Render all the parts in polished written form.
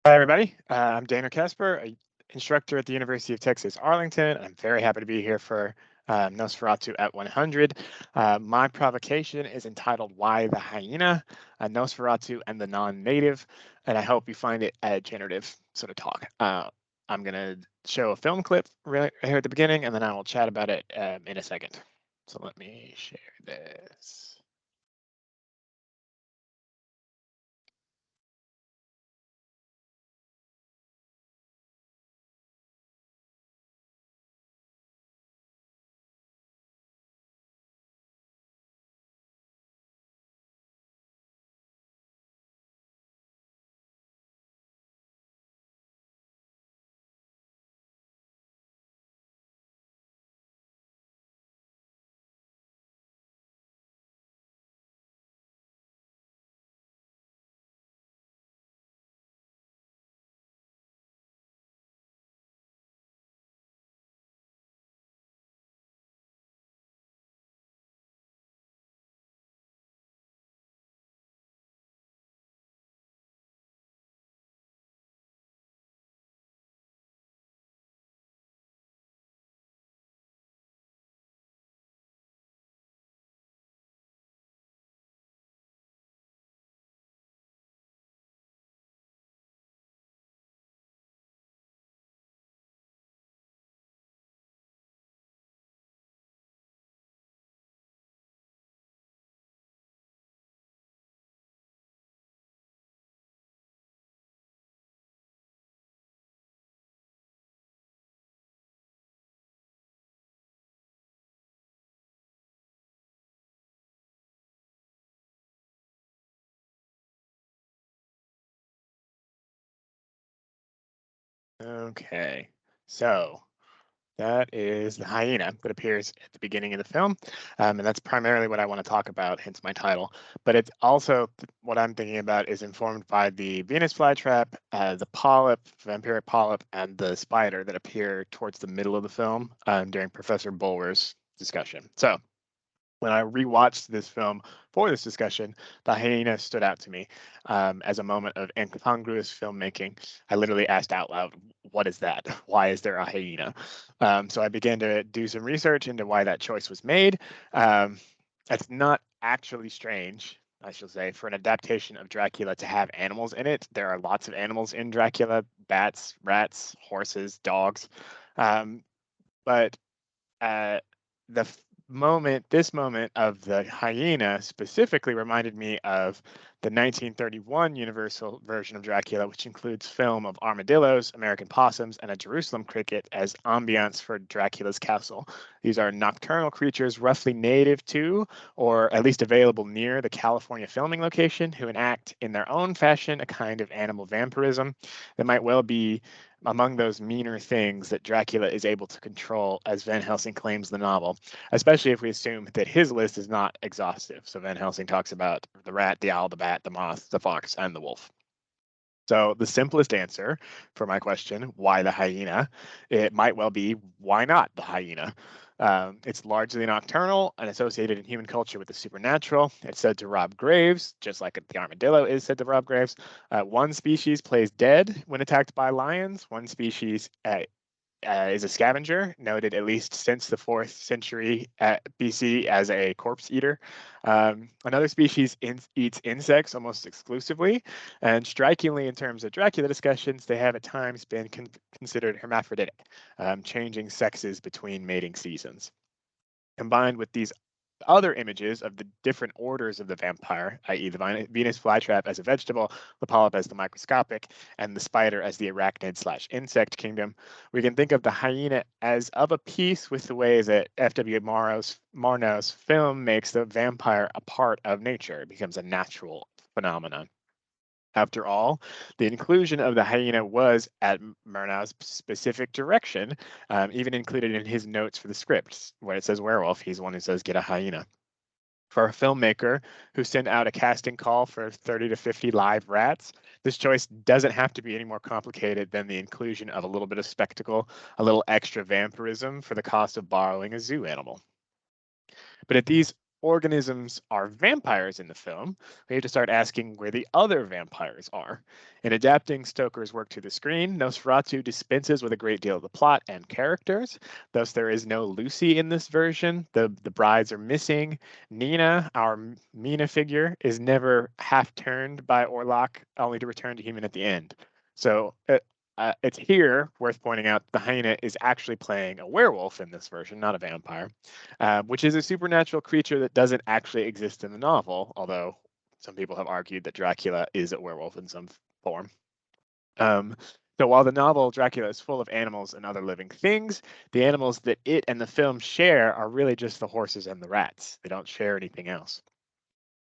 Hi, everybody. I'm Dana Casper, an instructor at the University of Texas, Arlington. I'm very happy to be here for Nosferatu at 100. My provocation is entitled Why the Hyena? Nosferatu and the Non-Native, and I hope you find it a generative sort of talk. I'm going to show a film clip right here at the beginning, and then I will chat about it in a second. So let me share this. Okay, so that is the hyena that appears at the beginning of the film, and that's primarily what I want to talk about, hence my title. But it's also what I'm thinking about is informed by the Venus flytrap, the polyp, vampiric polyp, and the spider that appear towards the middle of the film during Professor Bulwer's discussion. So when I rewatched this film for this discussion, the hyena stood out to me as a moment of incongruous filmmaking. I literally asked out loud, "What is that? Why is there a hyena?" So I began to do some research into why that choice was made. It's not actually strange, I shall say, for an adaptation of Dracula to have animals in it. There are lots of animals in Dracula: bats, rats, horses, dogs. Um, but the this moment of the hyena specifically reminded me of the 1931 Universal version of Dracula, which includes film of armadillos, American possums, and a Jerusalem cricket as ambiance for Dracula's castle. These are nocturnal creatures roughly native to, or at least available near, the California filming location, who enact in their own fashion a kind of animal vampirism that might well be among those meaner things that Dracula is able to control, as Van Helsing claims in the novel, especially if we assume that his list is not exhaustive. So Van Helsing talks about the rat, the owl, the bat, the moth, the fox, and the wolf. So the simplest answer for my question, why the hyena, it might well be, why not the hyena? It's largely nocturnal and associated in human culture with the supernatural. It's said to rob graves, just like the armadillo is said to rob graves. One species plays dead when attacked by lions. One species is a scavenger, noted at least since the 4th century BC as a corpse eater. Another species eats insects almost exclusively. And strikingly, in terms of Dracula discussions, they have at times been considered hermaphroditic, changing sexes between mating seasons. Combined with these other images of the different orders of the vampire, i.e., the Venus flytrap as a vegetable, the polyp as the microscopic, and the spider as the arachnid/insect kingdom, we can think of the hyena as of a piece with the way that F.W. Marnow's film makes the vampire a part of nature. It becomes a natural phenomenon. After all, the inclusion of the hyena was at Murnau's specific direction, even included in his notes for the script. When it says werewolf, he's the one who says get a hyena. For a filmmaker who sent out a casting call for 30 to 50 live rats, this choice doesn't have to be any more complicated than the inclusion of a little bit of spectacle, a little extra vampirism for the cost of borrowing a zoo animal. But at these organisms are vampires in the film, we have to start asking where the other vampires are. In adapting Stoker's work to the screen, Nosferatu dispenses with a great deal of the plot and characters. Thus, there is no Lucy in this version. The brides are missing. Nina, our Mina figure, is never half turned by Orlok, only to return to human at the end. So it's here worth pointing out the hyena is actually playing a werewolf in this version, not a vampire, which is a supernatural creature that doesn't actually exist in the novel, although some people have argued that Dracula is a werewolf in some form. Um, so while the novel Dracula is full of animals and other living things, the animals that it and the film share are really just the horses and the rats. They don't share anything else.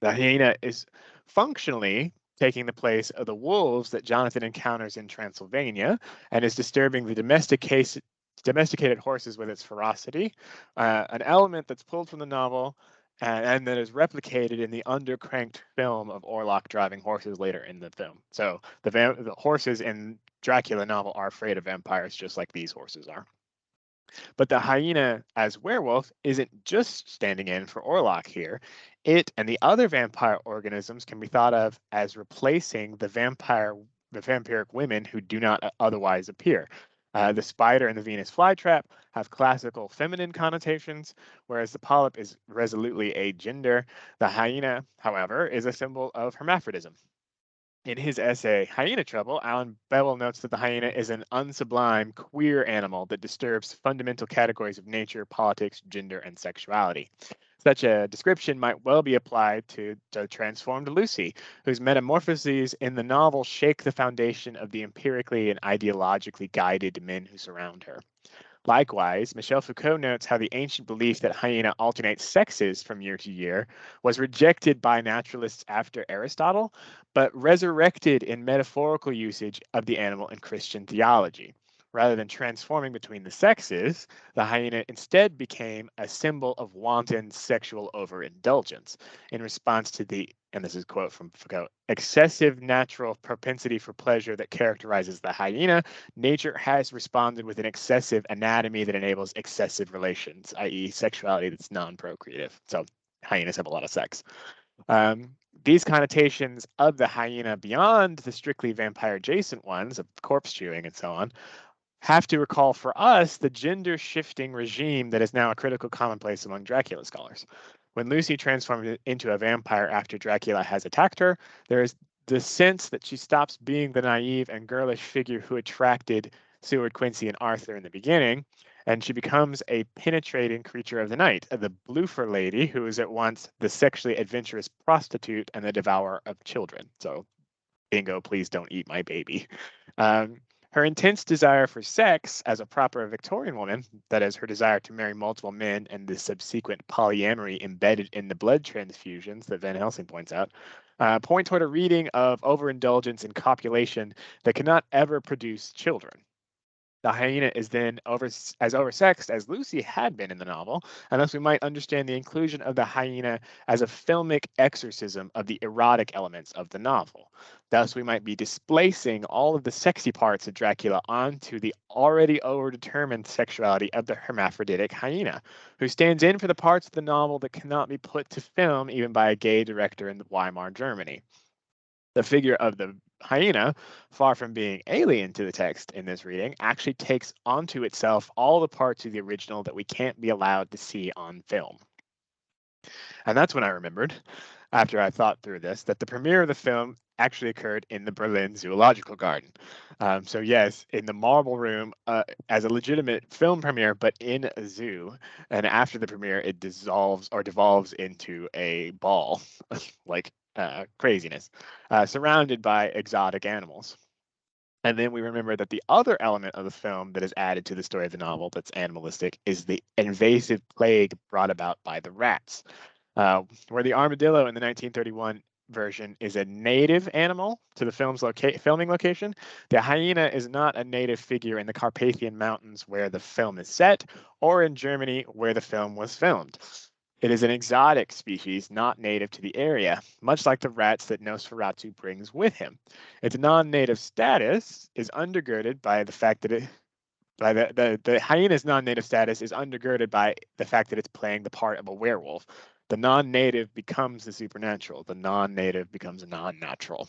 The hyena is functionally taking the place of the wolves that Jonathan encounters in Transylvania and is disturbing the domesticated horses with its ferocity, an element that's pulled from the novel and that is replicated in the undercranked film of Orlok driving horses later in the film. So the horses in Dracula novel are afraid of vampires just like these horses are. But the hyena as werewolf isn't just standing in for Orlok here. It and the other vampire organisms can be thought of as replacing the vampiric women who do not otherwise appear. The spider and the Venus flytrap have classical feminine connotations, whereas the polyp is resolutely agender. The hyena, however, is a symbol of hermaphrodism. In his essay, Hyena Trouble, Alan Bevel notes that the hyena is an unsublime, queer animal that disturbs fundamental categories of nature, politics, gender, and sexuality. Such a description might well be applied to the transformed Lucy, whose metamorphoses in the novel shake the foundation of the empirically and ideologically guided men who surround her. Likewise, Michel Foucault notes how the ancient belief that hyena alternates sexes from year to year was rejected by naturalists after Aristotle, but resurrected in metaphorical usage of the animal in Christian theology. Rather than transforming between the sexes, the hyena instead became a symbol of wanton sexual overindulgence in response to the, and this is a quote from Foucault, excessive natural propensity for pleasure that characterizes the hyena. Nature has responded with an excessive anatomy that enables excessive relations, i.e., sexuality that's non-procreative. So hyenas have a lot of sex. These connotations of the hyena beyond the strictly vampire adjacent ones of corpse chewing and so on have to recall for us the gender shifting regime that is now a critical commonplace among Dracula scholars. When Lucy transforms into a vampire after Dracula has attacked her, there is the sense that she stops being the naive and girlish figure who attracted Seward Quincy and Arthur in the beginning, and she becomes a penetrating creature of the night, the Bloofer lady who is at once the sexually adventurous prostitute and the devourer of children. So, bingo, please don't eat my baby. Um, her intense desire for sex as a proper Victorian woman, that is, her desire to marry multiple men and the subsequent polyamory embedded in the blood transfusions that Van Helsing points out, point toward a reading of overindulgence and copulation that cannot ever produce children. The hyena is then as oversexed as Lucy had been in the novel, and thus we might understand the inclusion of the hyena as a filmic exorcism of the erotic elements of the novel. Thus, we might be displacing all of the sexy parts of Dracula onto the already overdetermined sexuality of the hermaphroditic hyena, who stands in for the parts of the novel that cannot be put to film even by a gay director in Weimar Germany. The figure of the hyena, far from being alien to the text in this reading, actually takes onto itself all the parts of the original that we can't be allowed to see on film. And that's when I remembered, after I thought through this, that the premiere of the film actually occurred in the Berlin Zoological Garden. So yes, in the Marble Room as a legitimate film premiere, but in a zoo. And after the premiere, it dissolves or devolves into a ball, like craziness, surrounded by exotic animals. And then we remember that the other element of the film that is added to the story of the novel that's animalistic is the invasive plague brought about by the rats. Where the armadillo in the 1931 version is a native animal to the film's filming location, the hyena is not a native figure in the Carpathian Mountains where the film is set, or in Germany where the film was filmed. It is an exotic species not native to the area, much like the rats that Nosferatu brings with him. Its non-native status is undergirded by the fact that the hyena's non-native status is undergirded by the fact that it's playing the part of a werewolf. The non-native becomes the supernatural. The non-native becomes non-natural.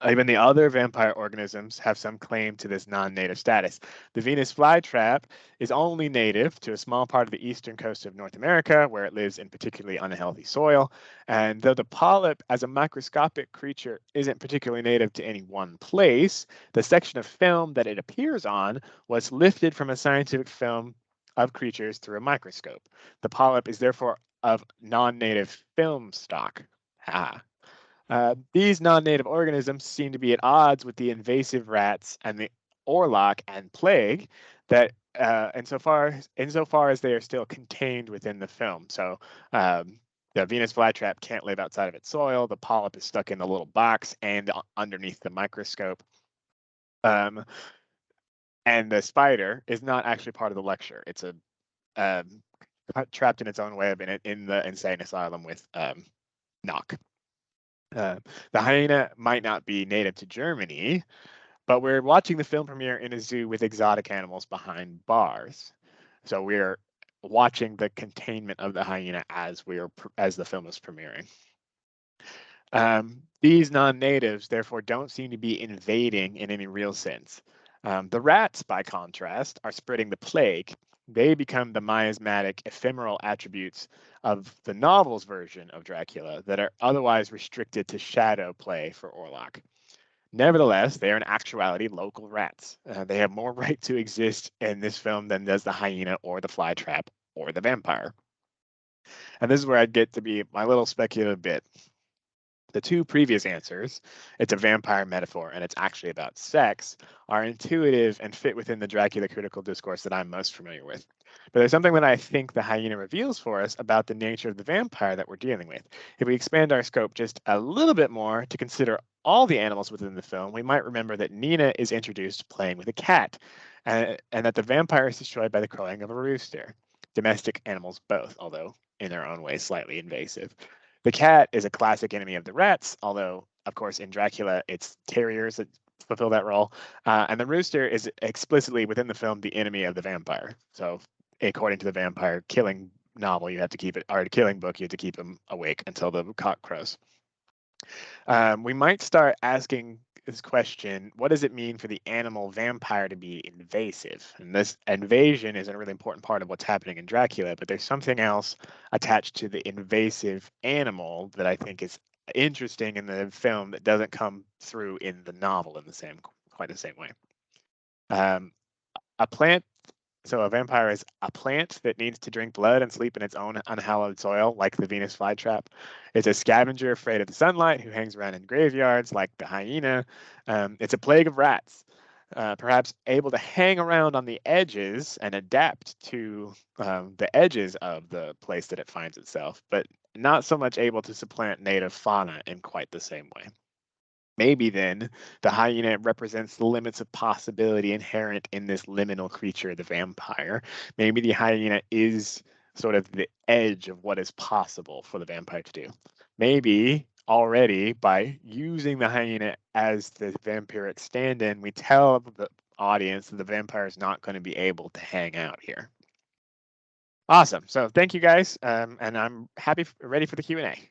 Even the other vampire organisms have some claim to this non-native status. The Venus flytrap is only native to a small part of the eastern coast of North America, where it lives in particularly unhealthy soil. And though the polyp as a microscopic creature isn't particularly native to any one place, the section of film that it appears on was lifted from a scientific film of creatures through a microscope. The polyp is therefore of non-native film stock. These non-native organisms seem to be at odds with the invasive rats and the orlock and plague that insofar as they are still contained within the film. So the Venus flytrap can't live outside of its soil. The polyp is stuck in the little box and underneath the microscope. And the spider is not actually part of the lecture. It's a trapped in its own web in the insane asylum with Knock. The hyena might not be native to Germany, but we're watching the film premiere in a zoo with exotic animals behind bars. So we're watching the containment of the hyena as the film is premiering. These non-natives, therefore, don't seem to be invading in any real sense. The rats, by contrast, are spreading the plague. They become the miasmatic, ephemeral attributes of the novel's version of Dracula that are otherwise restricted to shadow play for Orlok. Nevertheless, they are in actuality local rats. They have more right to exist in this film than does the hyena or the flytrap or the vampire. And this is where I'd get to be my little speculative bit. The two previous answers, it's a vampire metaphor and it's actually about sex, are intuitive and fit within the Dracula critical discourse that I'm most familiar with. But there's something that I think the hyena reveals for us about the nature of the vampire that we're dealing with. If we expand our scope just a little bit more to consider all the animals within the film, we might remember that Nina is introduced playing with a cat, and that the vampire is destroyed by the crowing of a rooster. Domestic animals both, although in their own way slightly invasive. The cat is a classic enemy of the rats, although, of course, in Dracula, it's terriers that fulfill that role. And the rooster is explicitly within the film the enemy of the vampire. So, according to the vampire killing novel, you have to keep it, or killing book, you have to keep him awake until the cock crows. We might start asking this question: what does it mean for the animal vampire to be invasive? And this invasion is a really important part of what's happening in Dracula, but there's something else attached to the invasive animal that I think is interesting in the film that doesn't come through in the novel in quite the same way. A plant. So a vampire is a plant that needs to drink blood and sleep in its own unhallowed soil, like the Venus flytrap. It's a scavenger afraid of the sunlight who hangs around in graveyards, like the hyena. It's a plague of rats, perhaps able to hang around on the edges and adapt to the edges of the place that it finds itself, but not so much able to supplant native fauna in quite the same way. Maybe then the hyena represents the limits of possibility inherent in this liminal creature, the vampire. Maybe the hyena is sort of the edge of what is possible for the vampire to do. Maybe already by using the hyena as the vampiric stand-in, we tell the audience that the vampire is not going to be able to hang out here. Awesome. So thank you guys, and I'm ready for the Q&A.